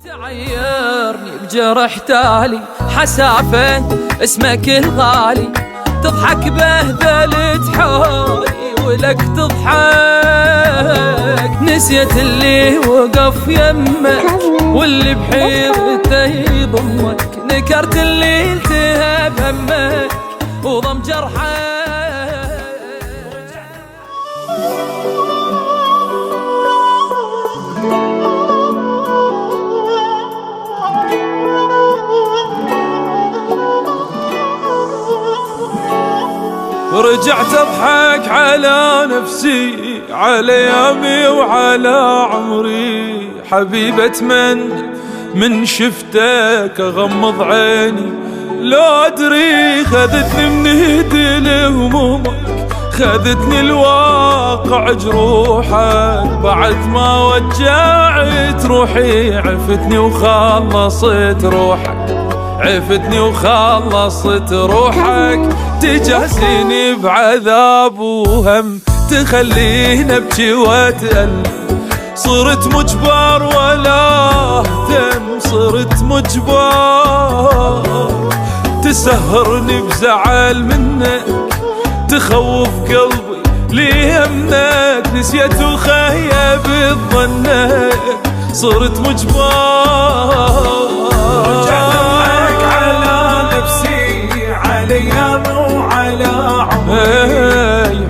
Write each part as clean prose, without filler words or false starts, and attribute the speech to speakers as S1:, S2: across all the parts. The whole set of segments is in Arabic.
S1: تعيرني بجرح تالي حسافة اسمك الغالي، تضحك بهذلة حالي ولك تضحك. نسيت اللي وقف يمك واللي بحيرته يضمك، نكرت اللي التهب همك وضم جرحك. رجعت اضحك على نفسي، على ايامي وعلى عمري. حبيبة من شفتك اغمض عيني، لو ادري خذتني من ايدي لهمومك، خذتني الواقع جروحك. بعد ما وجعت روحي عفتني وخلصت روحك، عفتني وخلصت روحك. تجازيني بعذاب وهم، تخليني ابكي واتألم. صرت مجبر ولا اهتم، صرت مجبر. تسهرني بزعل منك، تخوف قلبي ليمنك. نسيت وخيب ظنك، صرت مجبر.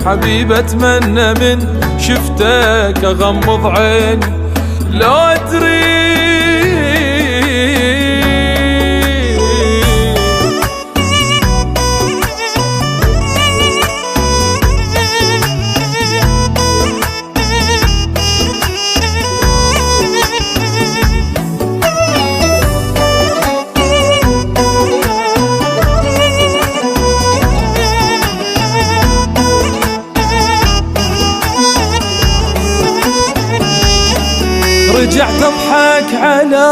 S1: حبيبة اتمنى من شفتك اغمض عيني، لو ادري. رجعت اضحك على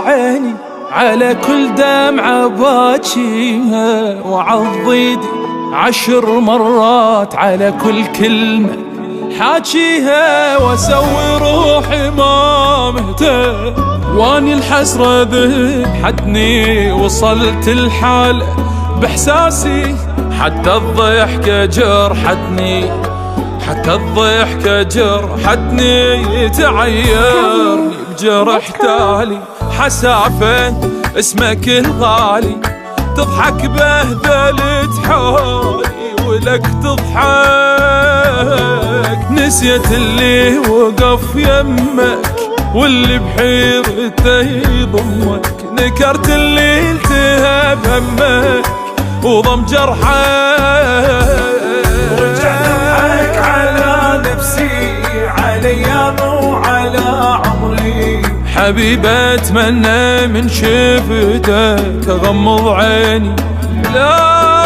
S1: عيني، على كل دمعة باكيها، وعض ايدي 10 مرات على كل كلمة حاكيها. واسوي روحي ما مهتم، واني الحسرة ذهب حدني. وصلت الحالة باحساسي، حتى الضحكة جرحتني، حتى الضحكة جرحتني. تعيرني بجرح تالي حسافة اسمك الغالي، تضحك بهذلة حالي ولك تضحك. نسيت اللي وقف يمك واللي بحيرته يضمك، نكرت اللي التهب همك وضم جرحك. حبيبة اتمنى من شفتك اغمض عيني، لا